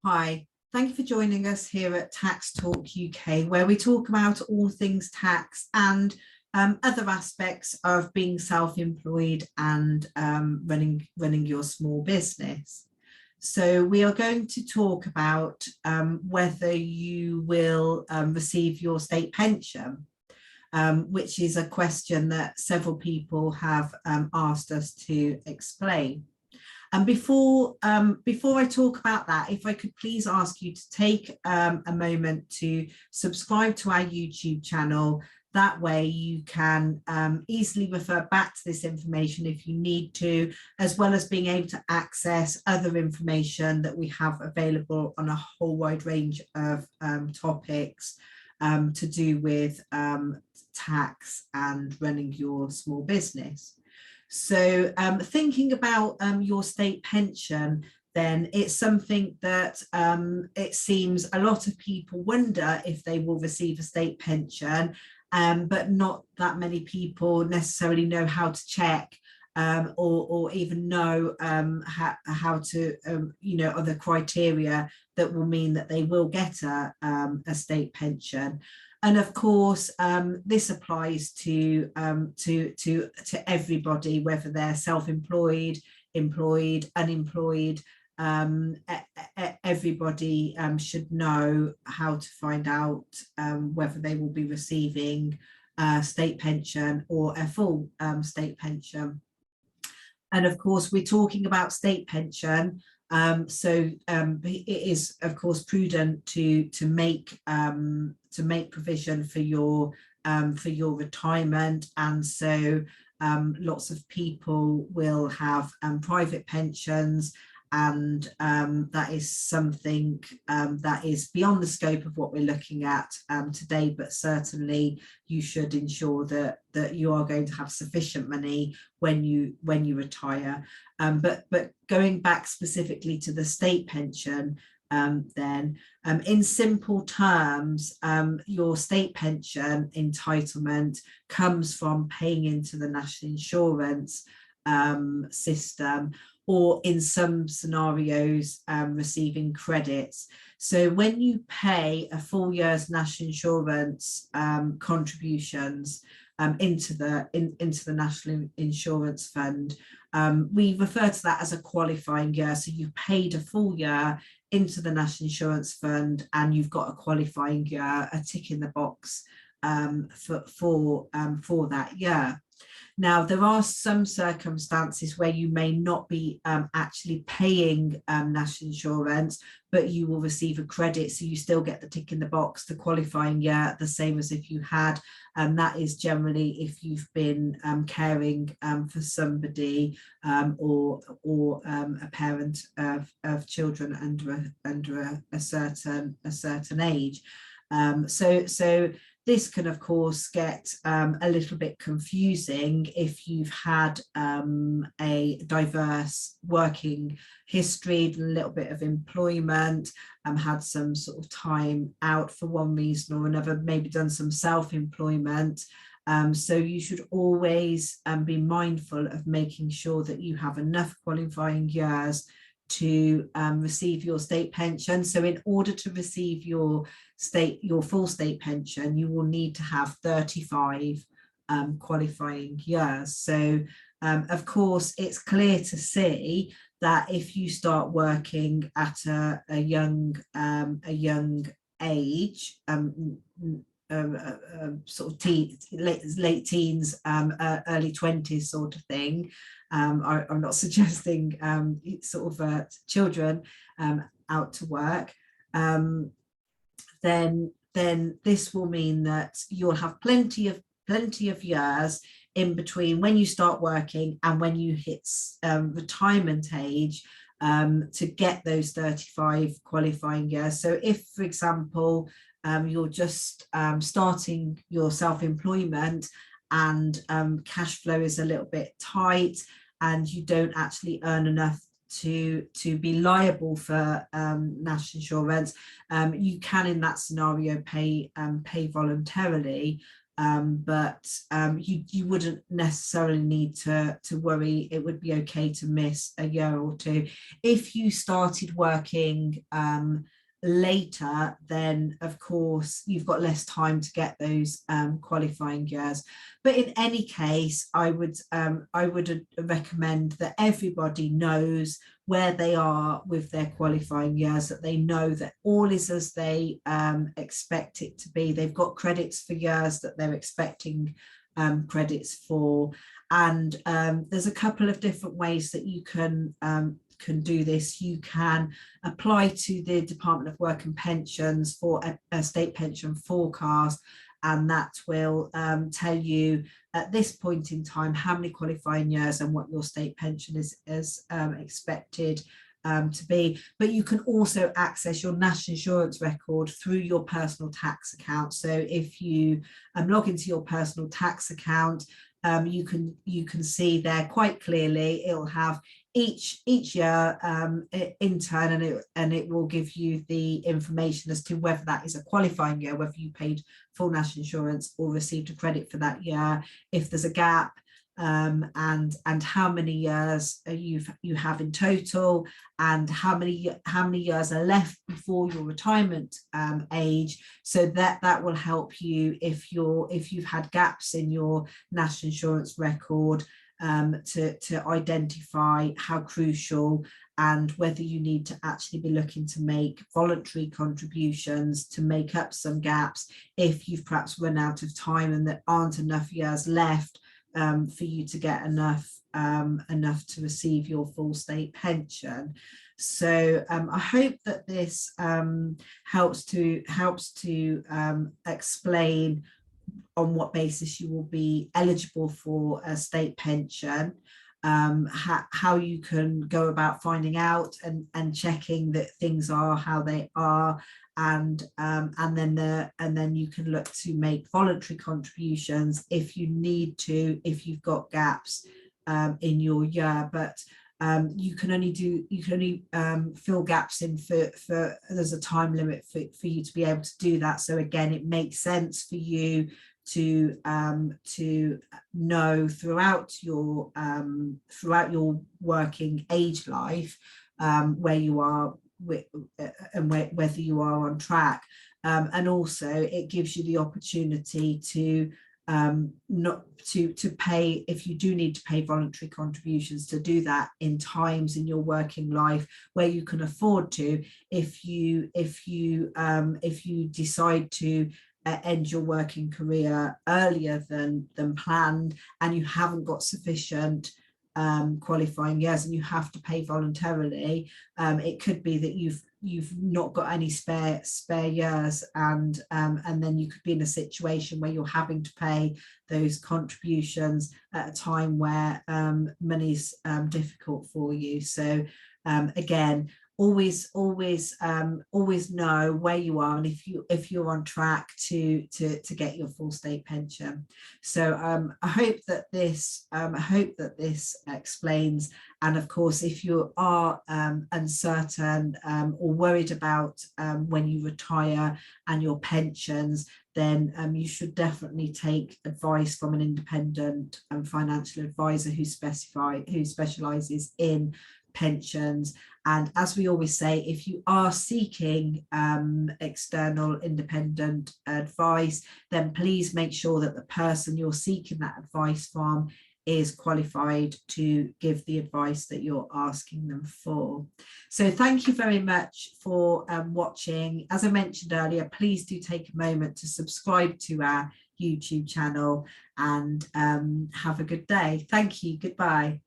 Hi, thank you for joining us here at Tax Talk UK, where we talk about all things tax and other aspects of being self-employed and running your small business. So we are going to talk about whether you will receive your state pension, which is a question that several people have asked us to explain. And before I talk about that, if I could please ask you to take a moment to subscribe to our YouTube channel. That way you can easily refer back to this information if you need to, as well as being able to access other information that we have available on a whole wide range of topics to do with tax and running your small business. So thinking about your state pension, then it's something that it seems a lot of people wonder if they will receive a state pension, but not that many people necessarily know how to check or even know how to, other criteria that will mean that they will get a state pension. And of course, this applies to everybody, whether they're self-employed, employed, unemployed. Everybody should know how to find out whether they will be receiving a state pension or a full state pension. And of course, we're talking about state pension. So it is, of course, prudent to make provision for your retirement, and so lots of people will have private pensions, and that is something that is beyond the scope of what we're looking at today, but certainly you should ensure that you are going to have sufficient money when you retire. But going back specifically to the state pension, then in simple terms, your state pension entitlement comes from paying into the national insurance system, or in some scenarios receiving credits. So when you pay a full year's national insurance contributions into the National Insurance Fund, we refer to that as a qualifying year. So you've paid a full year into the National Insurance Fund and you've got a qualifying year, a tick in the box for that year. Now, there are some circumstances where you may not be actually paying national insurance, but you will receive a credit, so you still get the tick in the box, the qualifying year, the same as if you had. And that is generally if you've been caring for somebody or a parent of children under a certain age. So this can, of course, get a little bit confusing if you've had a diverse working history, a little bit of employment, had some sort of time out for one reason or another, maybe done some self-employment. So you should always be mindful of making sure that you have enough qualifying years to receive your state pension. So in order to receive your full state pension, you will need to have 35 qualifying years. So of course, it's clear to see that if you start working at a young age, sort of late teens, early 20s sort of thing. I'm not suggesting sort of children out to work. Then this will mean that you'll have plenty of years in between when you start working and when you hit retirement age to get those 35 qualifying years. So if, for example, you're just starting your self-employment and cash flow is a little bit tight and you don't actually earn enough to be liable for national insurance, you can in that scenario pay voluntarily. but you wouldn't necessarily need to worry. It would be okay to miss a year or two. If you started working later, then of course you've got less time to get those qualifying years. But in any case, I would recommend that everybody knows where they are with their qualifying years, that they know that all is as they expect it to be. They've got credits for years that they're expecting credits for. And there's a couple of different ways that you can do this. You can apply to the Department of Work and Pensions for a state pension forecast, and that will tell you at this point in time how many qualifying years and what your state pension is expected to be. But you can also access your national insurance record through your personal tax account. So if you log into your personal tax account, you can see there quite clearly. It'll have each year in turn, and it will give you the information as to whether that is a qualifying year, whether you paid full national insurance or received a credit for that year, if there's a gap, and how many years you have in total, and how many years are left before your retirement age. So that will help you if you've had gaps in your national insurance record, to identify how crucial and whether you need to actually be looking to make voluntary contributions to make up some gaps if you've perhaps run out of time and there aren't enough years left for you to get enough to receive your full state pension. So I hope that this helps to explain on what basis you will be eligible for a state pension, how you can go about finding out and checking that things are how they are, and then you can look to make voluntary contributions if you need to, if you've got gaps in your year. But you can only fill gaps in for there's a time limit for you to be able to do that. So again, it makes sense for you to know throughout your working age life where you are and whether you are on track, and also it gives you the opportunity to not to pay, if you do need to pay voluntary contributions, to do that in times in your working life where you can afford to, if you decide to end your working career earlier than planned, and you haven't got sufficient qualifying years and you have to pay voluntarily. It could be that you've not got any spare years, and then you could be in a situation where you're having to pay those contributions at a time where money's difficult for you. So again, always know where you are and if you're on track to get your full state pension. So I hope that this explains. And of course, if you are uncertain or worried about when you retire and your pensions, then you should definitely take advice from an independent financial advisor who specialises in pensions. And as we always say, if you are seeking external independent advice, then please make sure that the person you're seeking that advice from is qualified to give the advice that you're asking them for. So thank you very much for watching. As I mentioned earlier, please do take a moment to subscribe to our YouTube channel, and have a good day. Thank you. Goodbye.